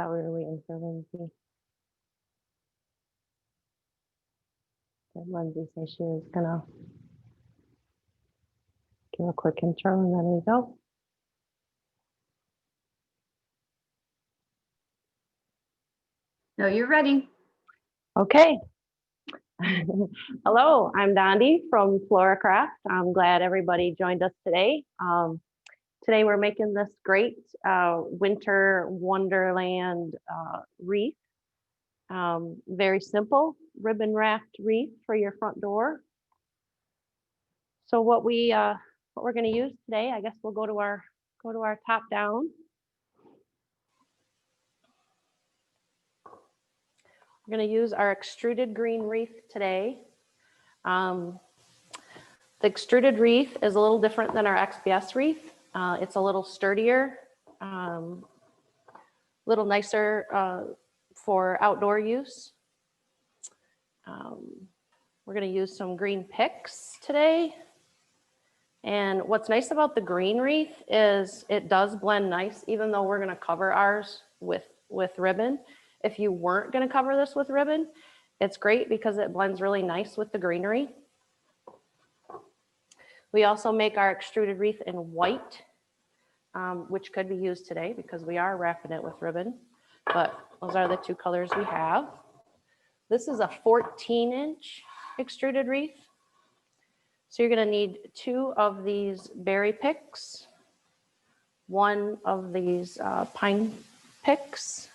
thought we were waiting for Lindsay. Did Lindsay say she was gonna give a quick intro and then we go? No, you're ready. Okay. Hello, I'm Dondi from FloraCraft. I'm glad everybody joined us today. Today we're making this great winter wonderland wreath. Very simple ribbon wrapped wreath for your front door. So what we're going to use today, I guess we'll go to our top down. We're going to use our extruded green wreath today. The extruded wreath is a little different than our XPS wreath. It's a little sturdier, little nicer for outdoor use. We're going to use some green picks today. And what's nice about the green wreath is it does blend nice, even though we're going to cover ours with ribbon. If you weren't going to cover this with ribbon, it's great because it blends really nice with the greenery. We also make our extruded wreath in white, which could be used today because we are wrapping it with ribbon, but those are the two colors we have. This is a 14-inch extruded wreath. So you're going to need 2 of these berry picks, 1 of these pine picks,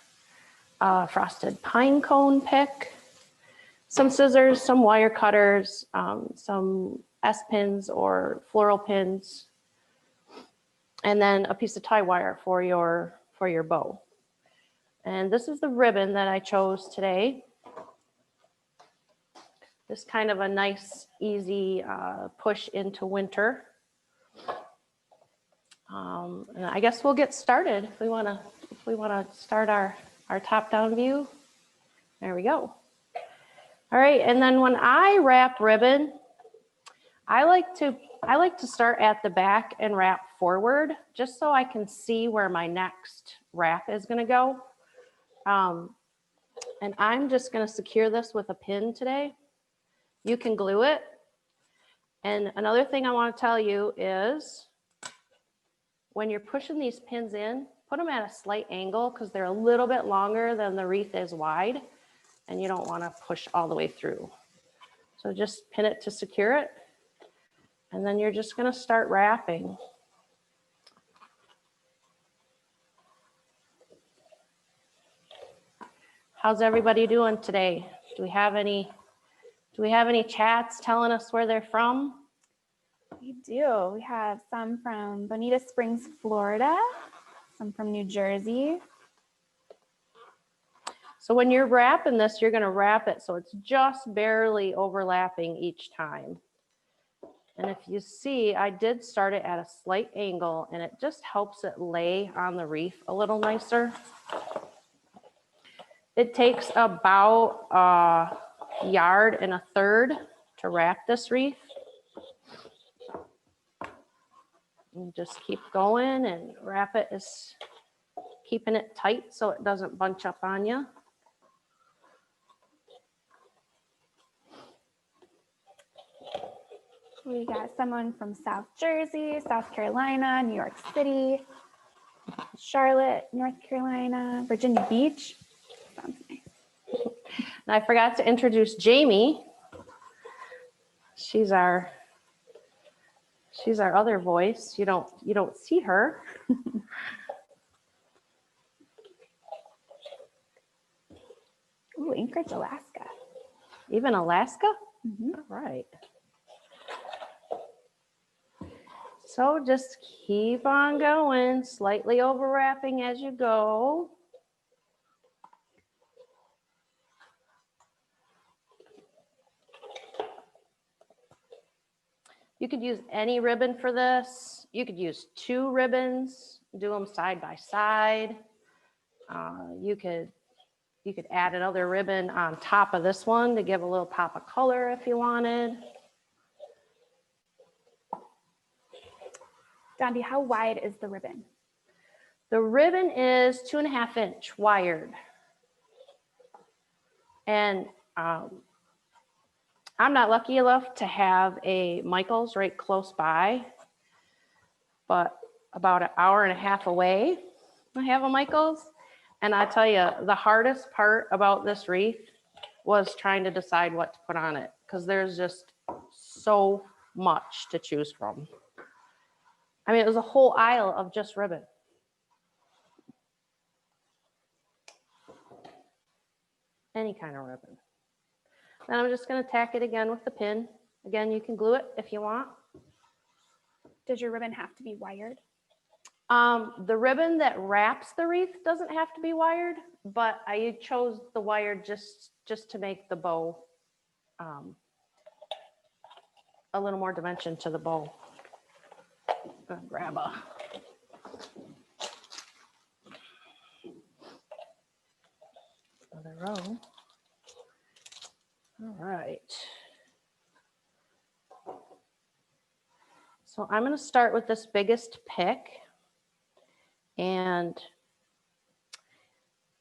frosted pine cone pick, some scissors, some wire cutters, some S-pins or floral pins, and then a piece of tie wire for your bow. And this is the ribbon that I chose today. This kind of a nice, easy push into winter. And I guess we'll get started if we want to start our top-down view. There we go. All right, and then when I wrap ribbon, I like to start at the back and wrap forward, just so I can see where my next wrap is going to go. And I'm just going to secure this with a pin today. You can glue it. And another thing I want to tell you is when you're pushing these pins in, put them at a slight angle because they're a little bit longer than the wreath is wide, and you don't want to push all the way through. So just pin it to secure it, and then you're just going to start wrapping. How's everybody doing today? Do we have any chats telling us where they're from? We do. We have some from Bonita Springs, Florida, some from New Jersey. So when you're wrapping this, you're going to wrap it so it's just barely overlapping each time. And if you see, I did start it at a slight angle, and it just helps it lay on the wreath a little nicer. It takes about a yard and a third to wrap this wreath. And just keep going and wrap it, is keeping it tight so it doesn't bunch up on you. We got someone from South Jersey, South Carolina, New York City, Charlotte, North Carolina, Virginia Beach. Sounds nice. And I forgot to introduce Jamie. She's our other voice. You don't see her. Ooh, Anchorage, Alaska. Even Alaska? Mm-hmm. All right. So just keep on going, slightly overwrapping as you go. You could use any ribbon for this. You could use 2 ribbons, do them side by side. You could add another ribbon on top of this one to give a little pop of color if you wanted. Dondi, how wide is the ribbon? The ribbon is 2.5 inch wired. And I'm not lucky enough to have a Michael's right close by, but about an hour and a half away, I have a Michael's. And I tell you, the hardest part about this wreath was trying to decide what to put on it, because there's just so much to choose from. I mean, it was a whole aisle of just ribbon. Any kind of ribbon. Then I'm just going to tack it again with the pin. Again, you can glue it if you want. Does your ribbon have to be wired? The ribbon that wraps the wreath doesn't have to be wired, but I chose the wire just to make the bow a little more dimension to the bow. I'm gonna grab another row. All right. So I'm going to start with this biggest pick and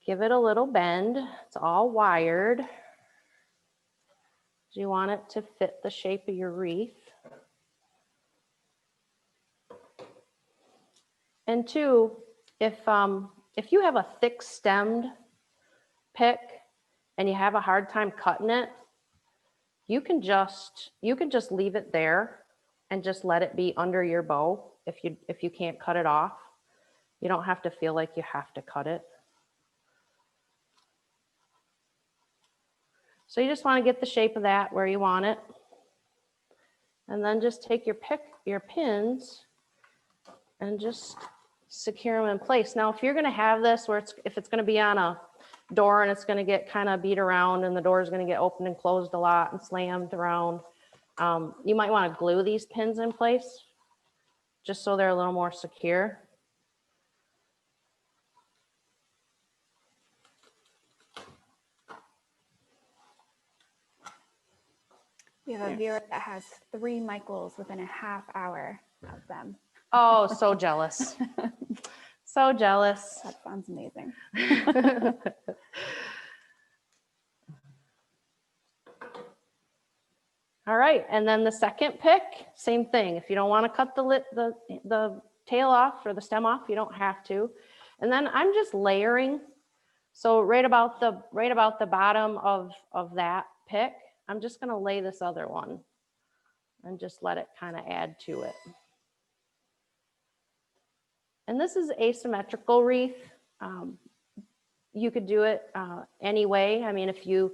give it a little bend. It's all wired. You want it to fit the shape of your wreath. And two, if you have a thick stemmed pick and you have a hard time cutting it, you can just leave it there and just let it be under your bow if you can't cut it off. You don't have to feel like you have to cut it. So you just want to get the shape of that where you want it. And then just take your pins and just secure them in place. Now, if you're going to have this where if it's going to be on a door and it's going to get kind of beat around and the door is going to get opened and closed a lot and slammed around, you might want to glue these pins in place just so they're a little more secure. We have a viewer that has 3 Michaels within a half hour of them. Oh, so jealous. So jealous. That sounds amazing. All right, and then the second pick, same thing. If you don't want to cut the tail off or the stem off, you don't have to. And then I'm just layering. So right about the bottom of that pick, I'm just going to lay this other one and just let it kind of add to it. And this is asymmetrical wreath. You could do it any way. I mean, if you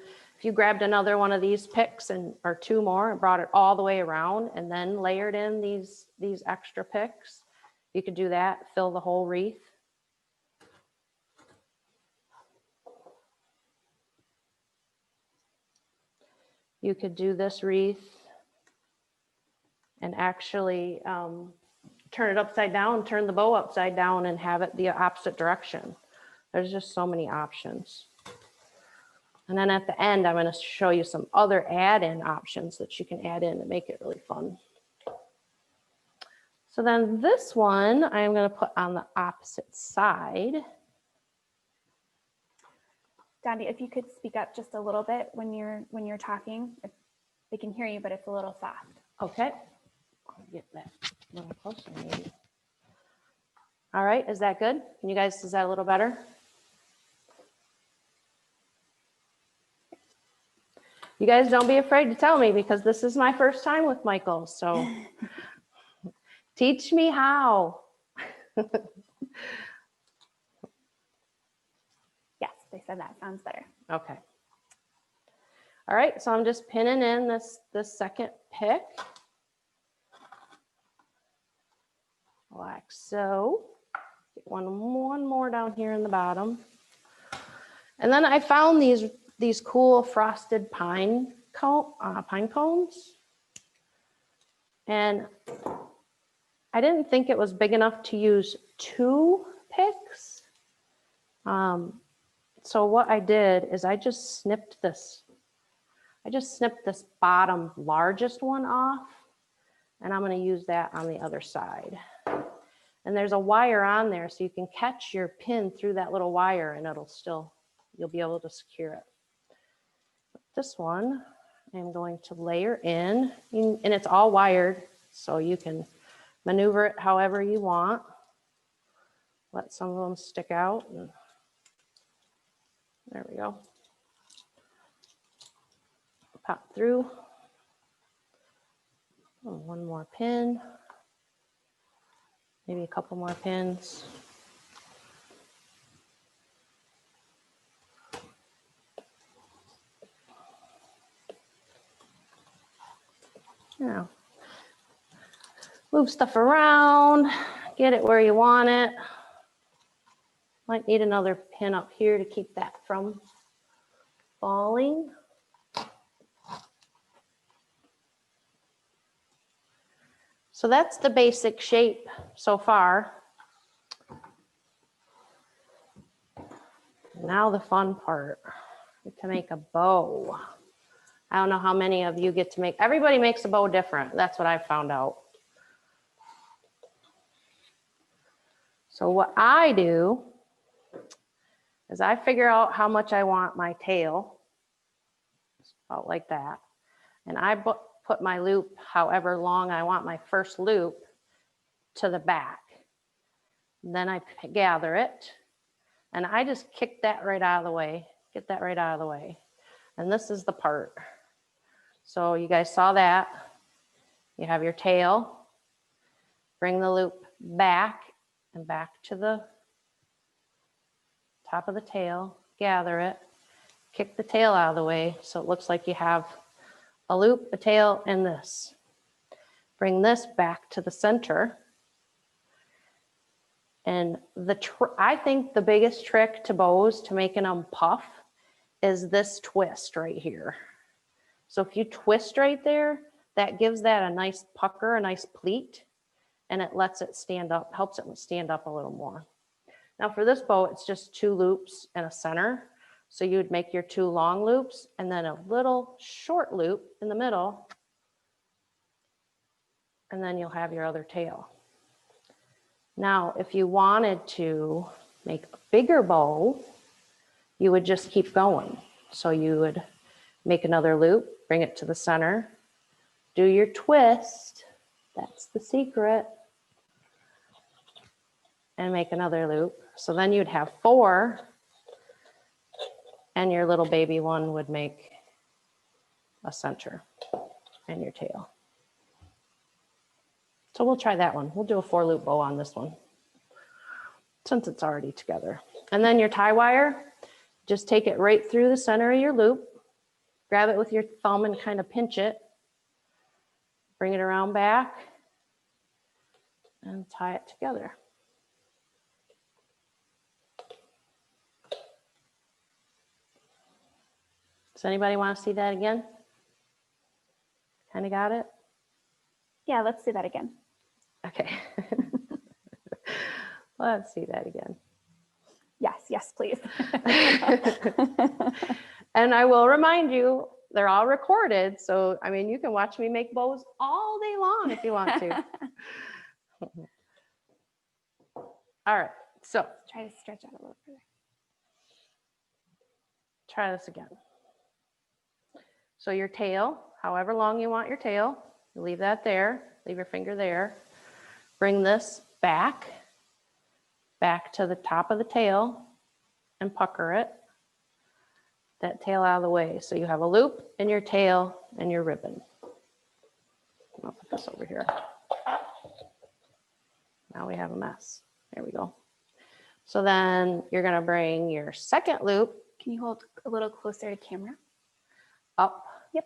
grabbed another one of these picks or 2 more and brought it all the way around and then layered in these extra picks, you could do that, fill the whole wreath. You could do this wreath and actually turn it upside down, turn the bow upside down and have it the opposite direction. There's just so many options. And then at the end, I'm going to show you some other add-in options that you can add in to make it really fun. So then this one, I'm going to put on the opposite side. Dondi, if you could speak up just a little bit when you're talking, they can hear you, but it's a little soft. Okay, I'll get that a little closer maybe. All right, is that good? Can you guys, is that a little better? You guys don't be afraid to tell me because this is my first time with Michael, so teach me how. Yes, they said that sounds better. Okay. All right, so I'm just pinning in this second pick. Like so. Get one more down here in the bottom. And then I found these cool frosted pine cones. And I didn't think it was big enough to use 2 picks. So what I did is I just snipped this bottom largest one off, and I'm going to use that on the other side. And there's a wire on there, so you can catch your pin through that little wire and you'll be able to secure it. This one, I'm going to layer in, and it's all wired, so you can maneuver it however you want. Let some of them stick out. And there we go. Pop through. Oh, one more pin. Maybe a couple more pins. You know, move stuff around, get it where you want it. Might need another pin up here to keep that from falling. So that's the basic shape so far. Now the fun part, to make a bow. I don't know how many of you get to make, everybody makes a bow different. That's what I found out. So what I do is I figure out how much I want my tail, about like that. And I put my loop, however long I want my first loop, to the back. And then I gather it, and I just kick that right out of the way, get that right out of the way. And this is the part. So you guys saw that. You have your tail, bring the loop back and back to the top of the tail, gather it, kick the tail out of the way so it looks like you have a loop, a tail, and this. Bring this back to the center. And I think the biggest trick to bows to making them puff is this twist right here. So if you twist right there, that gives that a nice pucker, a nice pleat, and it lets it stand up, helps it stand up a little more. Now for this bow, it's just 2 loops and a center. So you would make your 2 long loops and then a little short loop in the middle, and then you'll have your other tail. Now, if you wanted to make a bigger bow, you would just keep going. So you would make another loop, bring it to the center, do your twist, that's the secret, and make another loop. So then you'd have 4, and your little baby one would make a center and your tail. So we'll try that one. We'll do a 4-loop bow on this one, since it's already together. And then your tie wire, just take it right through the center of your loop, grab it with your thumb and kind of pinch it, bring it around back, and tie it together. Does anybody want to see that again? Kind of got it? Yeah, let's do that again. Okay. Let's see that again. Yes, please. And I will remind you, they're all recorded. So, I mean, you can watch me make bows all day long if you want to. All right, so Try to stretch out a little further. try this again. So your tail, however long you want your tail, you leave that there, leave your finger there. Bring this back to the top of the tail and pucker it. That tail out of the way. So you have a loop in your tail and your ribbon. I'll put this over here. Now we have a mess. There we go. So then you're going to bring your second loop. Can you hold a little closer to camera? Up. Yep.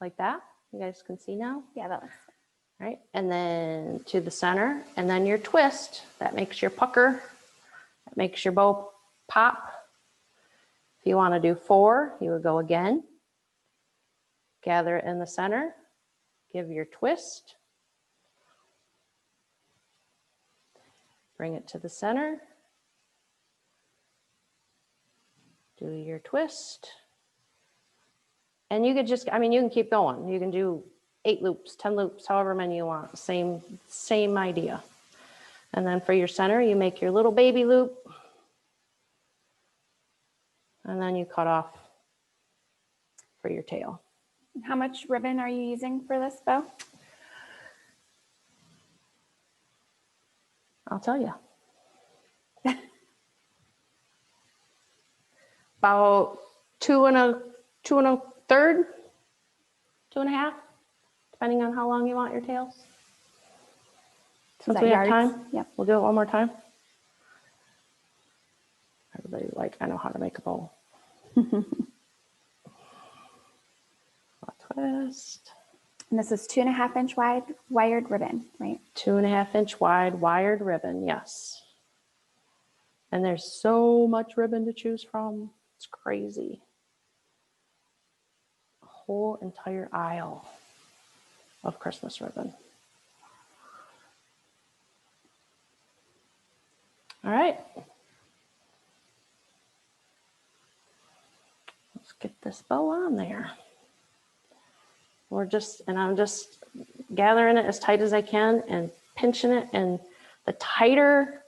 Like that. You guys can see now. Yeah, that looks good. Right. And then to the center, and then your twist. That makes your pucker. That makes your bow pop. If you want to do 4, you would go again. Gather it in the center. Give your twist. Bring it to the center. Do your twist. And you could just, I mean, you can keep going. You can do 8 loops, 10 loops, however many you want. Same idea. And then for your center, you make your little baby loop. And then you cut off for your tail. How much ribbon are you using for this bow? I'll tell you. About 2 1/3, 2 1/2, depending on how long you want your tails. Since that we have yards? time, Yep. we'll do it one more time. Everybody like, I know how to make a bow. A twist. And this is 2.5 inch wide wired ribbon, right? 2.5 inch wide wired ribbon, yes. And there's so much ribbon to choose from. It's crazy. A whole entire aisle of Christmas ribbon. All right. Let's get this bow on there. I'm just gathering it as tight as I can and pinching it. And the tighter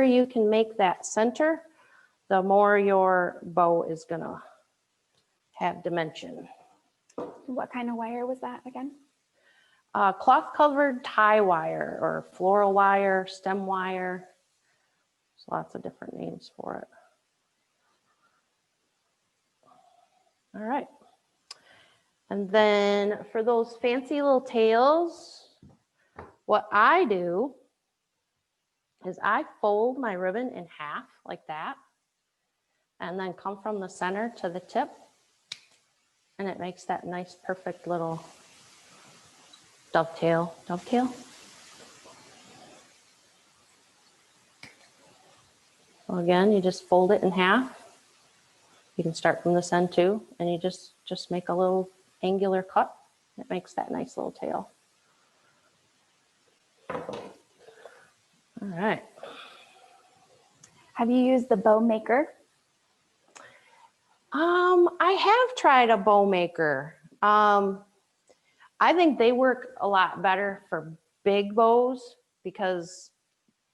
you can make that center, the more your bow is gonna have dimension. What kind of wire was that again? Cloth covered tie wire or floral wire, stem wire. There's lots of different names for it. All right. And then for those fancy little tails, what I do is I fold my ribbon in half like that, and then come from the center to the tip, and it makes that nice, perfect little dovetail. So again, you just fold it in half. You can start from this end too, and you just make a little angular cut. It makes that nice little tail. All right. Have you used the bow maker? I have tried a bow maker. I think they work a lot better for big bows because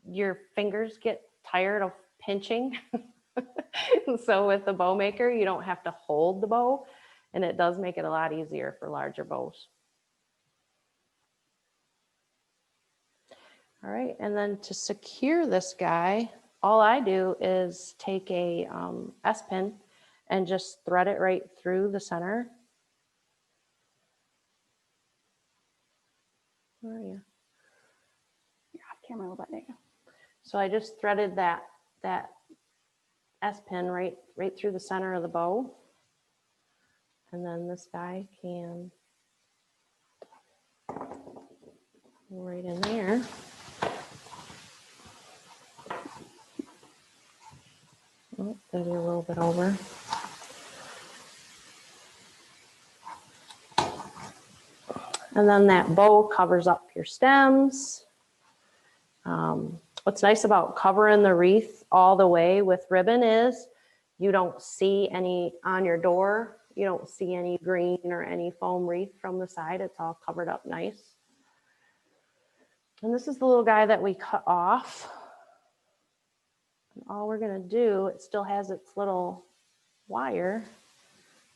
your fingers get tired of pinching. So with the bow maker, you don't have to hold the bow, and it does make it a lot easier for larger bows. All right, and then to secure this guy, all I do is take a S-pin and just thread it right through the center. Where are you? You're off camera a little bit. There you go. So I just threaded that S-pin right through the center of the bow. And then this guy can go right in there. Oh, maybe a little bit over. And then that bow covers up your stems. What's nice about covering the wreath all the way with ribbon is you don't see any on your door. You don't see any green or any foam wreath from the side. It's all covered up nice. And this is the little guy that we cut off. And all we're gonna do, it still has its little wire.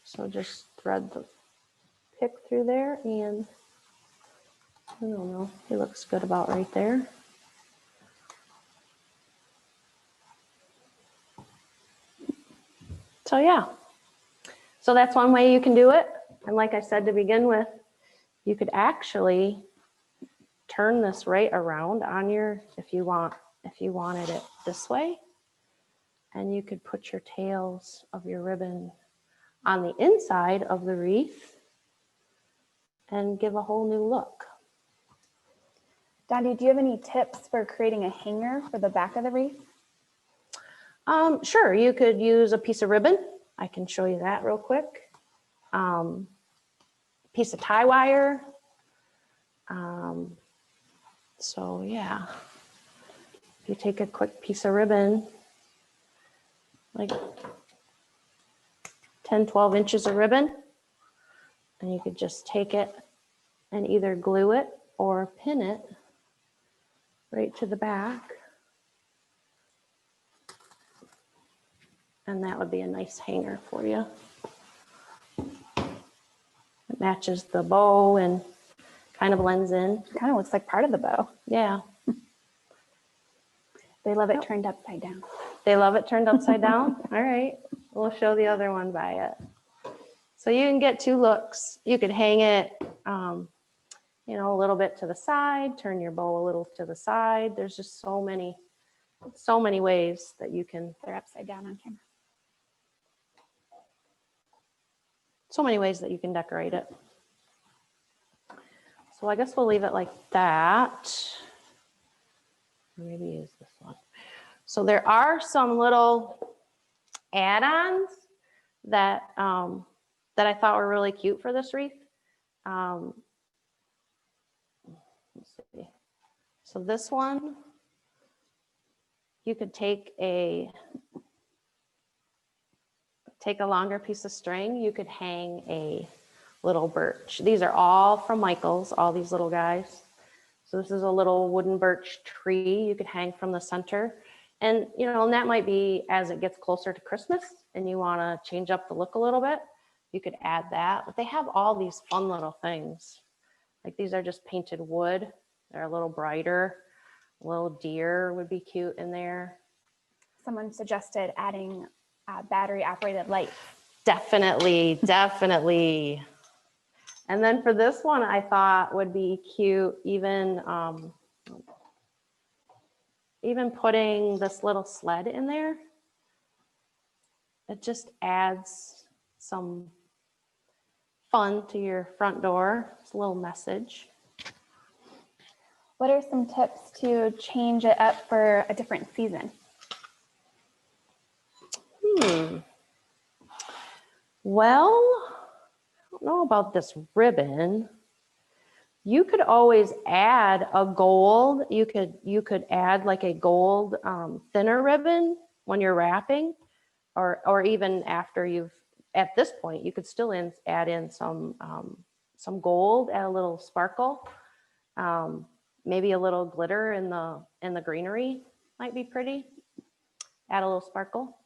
So just thread the pick through there, and I don't know, he looks good about right there. So yeah, so that's one way you can do it. And like I said to begin with, you could actually turn this right around on your, if you wanted it this way, and you could put your tails of your ribbon on the inside of the wreath and give a whole new look. Dottie, do you have any tips for creating a hanger for the back of the wreath? Sure, you could use a piece of ribbon. I can show you that real quick. Piece of tie wire. So yeah, if you take a quick piece of ribbon, like 10, 12 inches of ribbon, and you could just take it and either glue it or pin it right to the back. And that would be a nice hanger for you. It matches the bow and kind of blends in. Kind of looks like part of the bow. Yeah. They love it turned upside down. They love it turned upside down. All right. We'll show the other one by it. So you can get two looks. You could hang it, you know, a little bit to the side, turn your bow a little to the side. There's just so many ways that you can, They're upside down on camera. so many ways that you can decorate it. So I guess we'll leave it like that. Maybe use this one. So there are some little add-ons that that I thought were really cute for this wreath. Let's see. So this one, you could take a longer piece of string. You could hang a little birch. These are all from Michael's, all these little guys. So this is a little wooden birch tree you could hang from the center. And, you know, and that might be as it gets closer to Christmas and you want to change up the look a little bit, you could add that. But they have all these fun little things. Like these are just painted wood. They're a little brighter. A little deer would be cute in there. Someone suggested adding battery operated lights. Definitely, definitely. And then for this one, I thought would be cute, even putting this little sled in there. It just adds some fun to your front door. It's a little message. What are some tips to change it up for a different season? Well, I don't know about this ribbon. You could always add a gold. You could add like a gold thinner ribbon when you're wrapping, or even after you've. At this point, you could still add in some gold, add a little sparkle, maybe a little glitter in the greenery might be pretty. Add a little sparkle.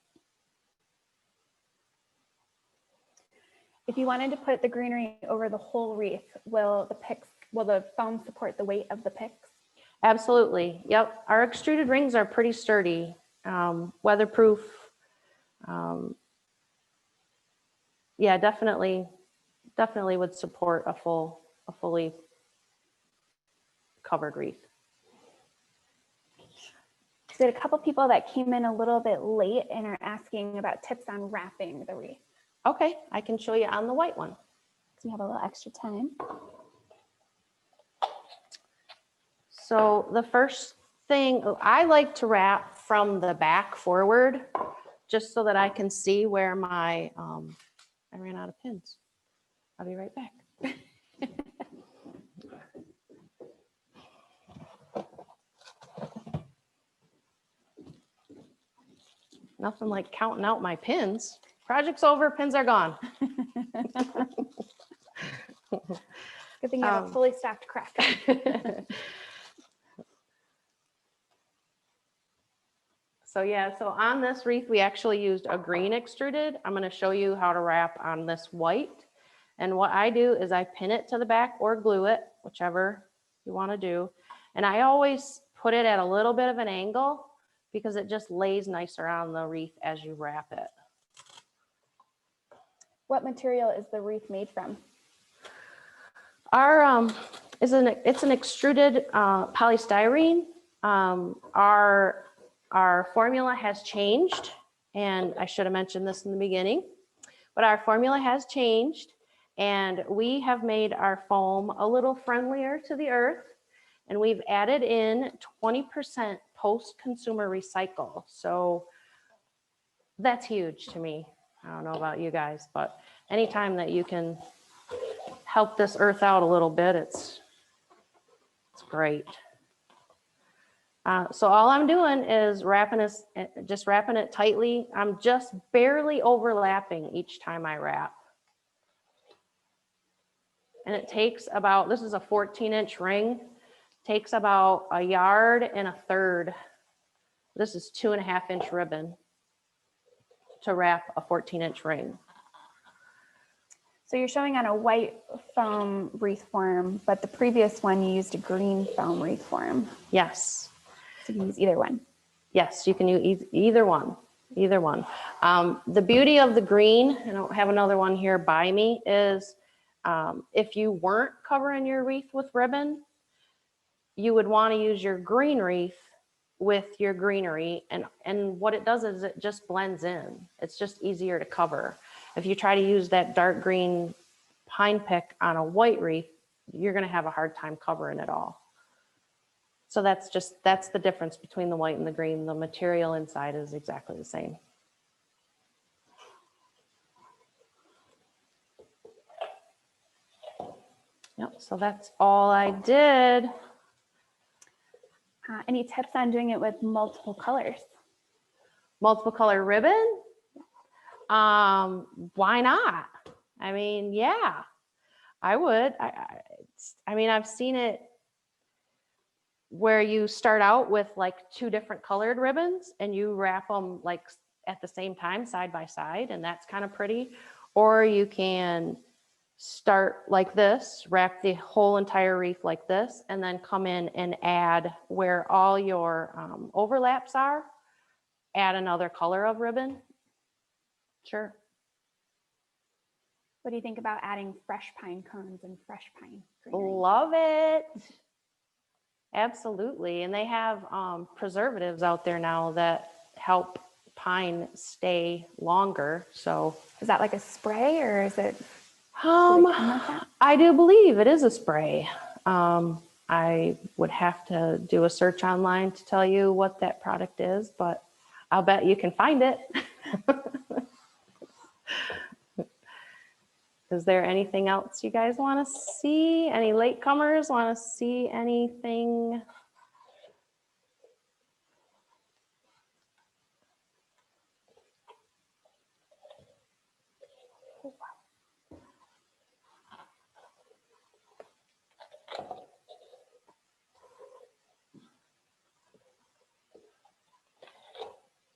If you wanted to put the greenery over the whole wreath, will the foam support the weight of the picks? Absolutely. Yep. Our extruded rings are pretty sturdy, weatherproof. Yeah, definitely would support a fully covered wreath. So we had a couple people that came in a little bit late and are asking about tips on wrapping the wreath. Okay, I can show you on the white one. So we have a little extra time. So the first thing, I like to wrap from the back forward, just so that I can see where my, I ran out of pins. I'll be right back. Nothing like counting out my pins. Project's over, pins are gone. Good thing you have a fully stocked craft. So yeah, so on this wreath, we actually used a green extruded. I'm going to show you how to wrap on this white. And what I do is I pin it to the back or glue it, whichever you want to do. And I always put it at a little bit of an angle because it just lays nicer on the wreath as you wrap it. What material is the wreath made from? Our it's an extruded polystyrene. Our formula has changed, and I should have mentioned this in the beginning, but our formula has changed, and we have made our foam a little friendlier to the earth, and we've added in 20% post-consumer recycle. So that's huge to me. I don't know about you guys, but anytime that you can help this earth out a little bit, it's great. So all I'm doing is just wrapping it tightly. I'm just barely overlapping each time I wrap. And it takes about, this is a 14-inch ring, Takes about 1.33 yards. This is 2.5-inch ribbon to wrap a 14-inch ring. So you're showing on a white foam wreath form, but the previous one you used a green foam wreath form. Yes. So you can use either one. Yes, you can use either one. Either one. The beauty of the green, and I don't have another one here by me, is if you weren't covering your wreath with ribbon, you would want to use your green wreath with your greenery, and what it does is it just blends in. It's just easier to cover. If you try to use that dark green pine pick on a white wreath, you're going to have a hard time covering it all. So that's the difference between the white and the green. The material inside is exactly the same. Yep, so that's all I did. Any tips on doing it with multiple colors? Multiple color ribbon? Why not? I mean, yeah, I would. I mean, I've seen it where you start out with like 2 different colored ribbons and you wrap them like at the same time, side by side, and that's kind of pretty. Or you can start like this, wrap the whole entire wreath like this, and then come in and add where all your overlaps are, add another color of ribbon. Sure. What do you think about adding fresh pine cones and fresh pine greenery? Love it. Absolutely. And they have preservatives out there now that help pine stay longer. So Is that like a spray, or is it? Do they come with that? I do believe it is a spray. I would have to do a search online to tell you what that product is, but I'll bet you can find it. Is there anything else you guys want to see? Any latecomers want to see anything?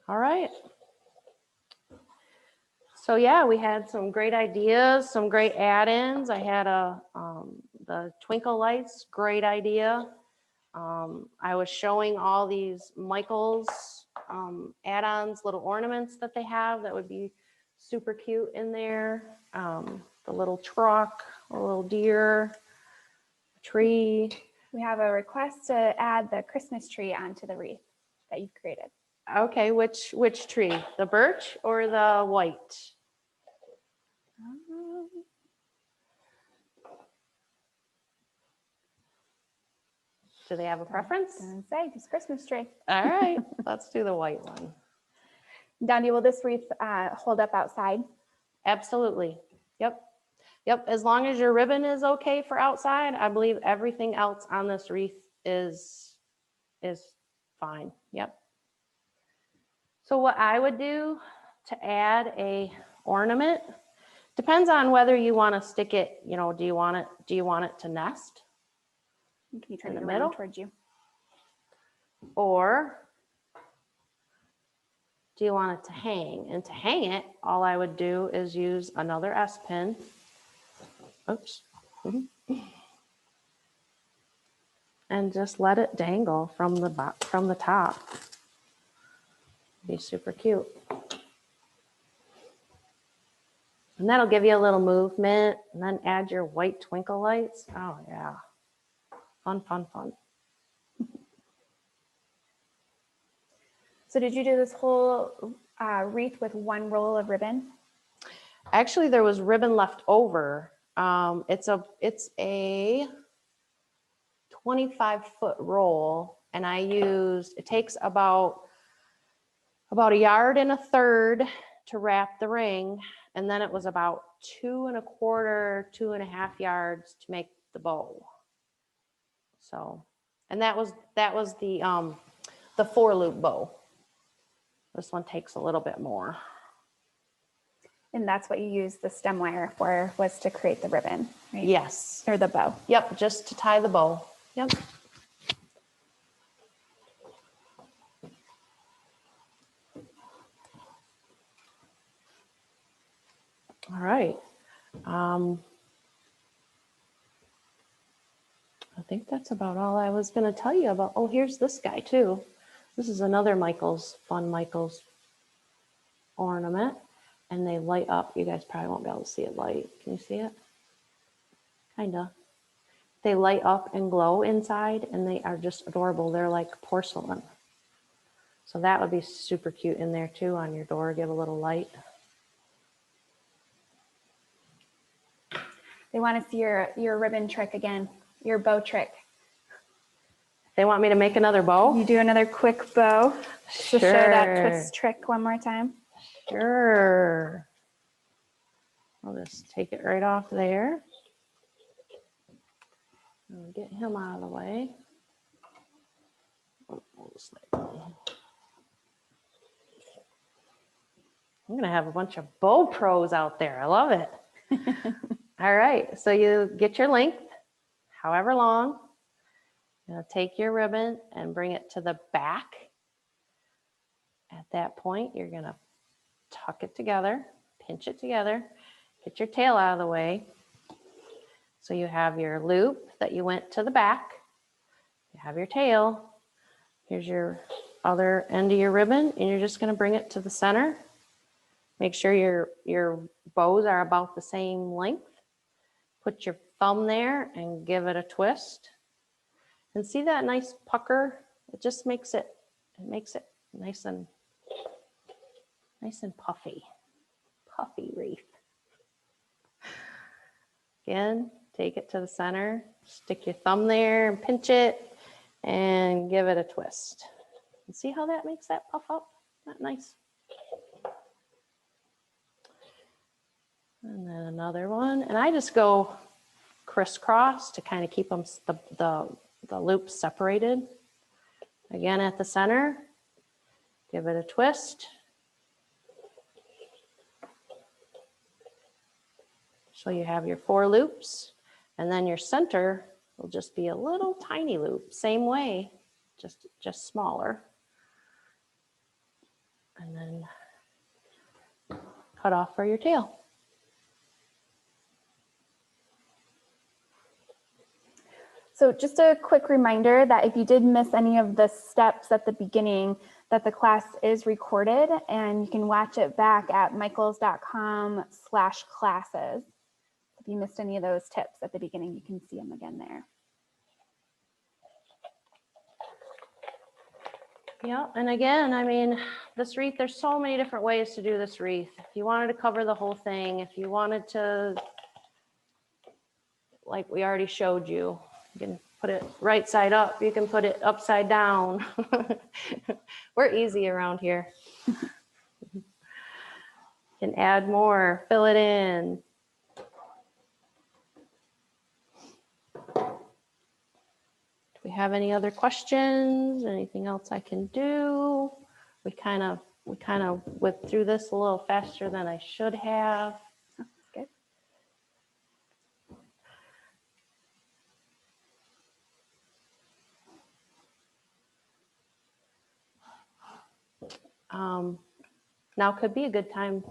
All right. So yeah, we had some great ideas, some great add-ins. I had the twinkle lights, great idea. I was showing all these Michaels add-ons, little ornaments that they have that would be super cute in there. The little truck, a little deer, tree. We have a request to add the Christmas tree onto the wreath that you've created. Okay, which tree? The birch or the white? Do they have a preference? Doesn't say, just Christmas tree. All right, let's do the white one. Dondi, will this wreath hold up outside? Absolutely. Yep. Yep. As long as your ribbon is okay for outside, I believe everything else on this wreath is fine. Yep. So what I would do to add a ornament depends on whether you want to stick it, you know, do you want it to nest? Can you turn in it the around middle? towards you? Or do you want it to hang? And to hang it, all I would do is use another S pin. Oops. And just let it dangle from the top. Be super cute. And that'll give you a little movement, and then add your white twinkle lights. Oh yeah. Fun, fun, fun. So did you do this whole wreath with one roll of ribbon? Actually, there was ribbon left over. It's a 25-foot roll, and it takes about 1.33 yards to wrap the ring, and then it was about 2.25, 2.5 yards to make the bow. So, and that was the 4-loop bow. This one takes a little bit more. And that's what you used the stem wire for, was to create the ribbon, right? Yes. Or the bow. Yep, just to tie the bow. Yep. I think that's about all I was going to tell you about. Oh, here's this guy too. This is another fun Michael's ornament, and they light up. You guys probably won't be able to see it light. Can you see it? Kinda. They light up and glow inside, and they are just adorable. They're like porcelain. So that would be super cute in there too on your door. Give a little light. They want to see your ribbon trick again, your bow trick. They want me to make another bow? You do another quick bow to show that twist trick one more time. Sure. I'll just take it right off there. And get him out of the way. Oh, I'm going to have a bunch of bow pros out there. I love it. All right. So you get your length, however long. You're going to take your ribbon and bring it to the back. At that point, you're going to tuck it together, pinch it together, get your tail out of the way. So you have your loop that you went to the back. You have your tail. Here's your other end of your ribbon, and you're just going to bring it to the center. Make sure your bows are about the same length. Put your thumb there and give it a twist. And see that nice pucker? It just makes it nice and puffy wreath. Again, take it to the center, stick your thumb there and pinch it and give it a twist. And see how that makes that puff up? Isn't that nice? And then another one. And I just go crisscross to kind of keep them the loops separated. Again, at the center, give it a twist. So you have your 4 loops, and then your center will just be a little tiny loop, same way, just smaller. And then cut off for your tail. So just a quick reminder that if you did miss any of the steps at the beginning, that the class is recorded and you can watch it back at michaels.com/classes. If you missed any of those tips at the beginning, you can see them again there. Yeah, and again, I mean, this wreath, there's so many different ways to do this wreath. If you wanted to cover the whole thing, if you wanted to, like we already showed you, you can put it right side up, you can put it upside down. We're easy around here. You can add more, fill it in. Do we have any other questions? Anything else I can do? We kind of went through this a little faster than I should have. Good. Now could be a good time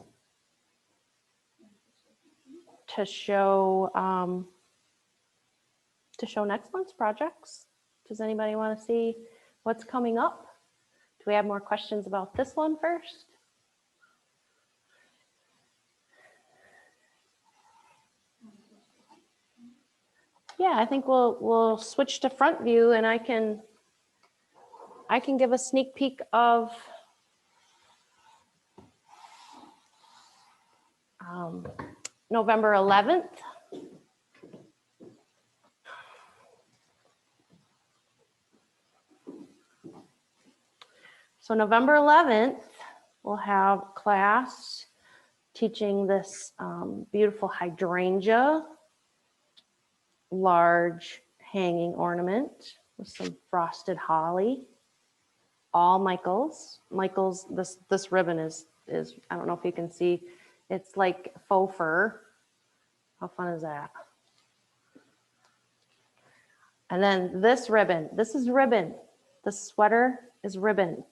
to show next month's projects. Does anybody want to see what's coming up? Do we have more questions about this one first? Yeah, I think we'll switch to front view, and I can give a sneak peek of November 11th. So November 11th, we'll have class teaching this beautiful hydrangea, large hanging ornament with some frosted holly, all Michaels. Michaels, this ribbon is, I don't know if you can see, it's like faux fur. How fun is that? And then this ribbon, this is ribbon. The sweater is ribbon.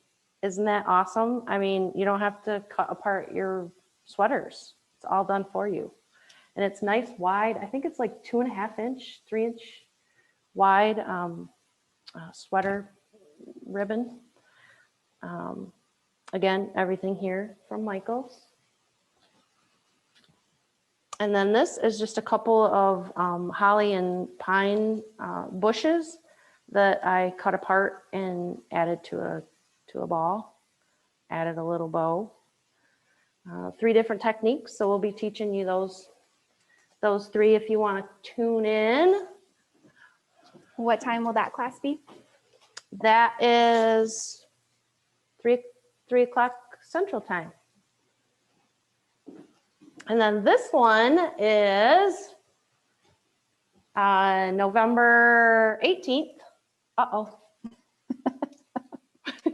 Isn't that awesome? I mean, you don't have to cut apart your sweaters. It's all done for you. And it's nice wide. I think it's like 2.5 inch, 3 inch wide sweater ribbon. Again, everything here from Michaels. And then this is just a couple of holly and pine bushes that I cut apart and added to a ball, added a little bow. 3 different techniques, so we'll be teaching you those 3 if you want to tune in. What time will that class be? That is 3 o'clock Central Time. And then this one is November 18th. Uh-oh.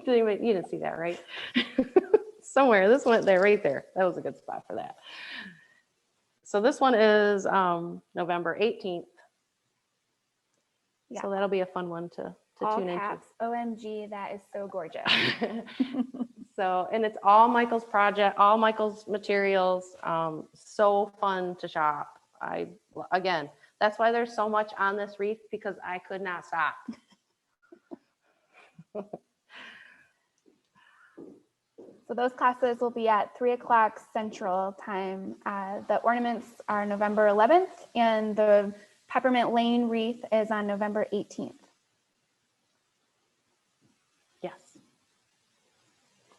You didn't see that, right? Somewhere, this went there, right there. That was a good spot for that. So this one is November 18th. Yeah. So that'll be a fun one to All tune caps, OMG, that is so gorgeous. into. So, and it's all Michael's project, all Michael's materials. So fun to shop. Again, that's why there's so much on this wreath, because I could not stop. So those classes will be at 3 o'clock Central Time. The ornaments are November 11th, and the Peppermint Lane wreath is on November 18th. Yes.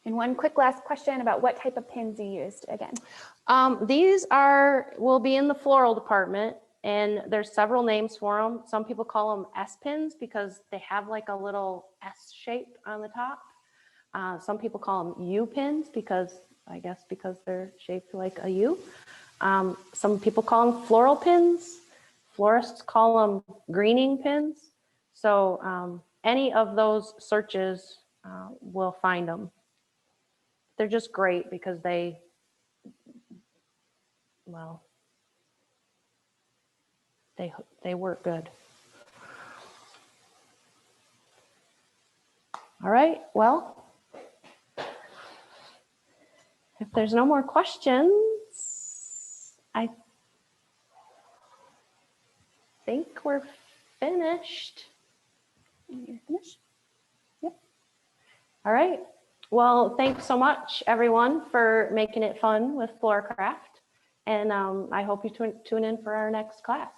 And one quick last question about what type of pins you used again. These will be in the floral department, and there's several names for them. Some people call them S pins because they have like a little S shape on the top. Some people call them U pins because they're shaped like a U. Some people call them floral pins. Florists call them greening pins. So any of those searches will find them. They're just great because they work good. All right, well, if there's no more questions, I think we're finished. You're finished? Yep. All right. Well, thanks so much, everyone, for making it fun with FloraCraft. And I hope you tune in for our next class.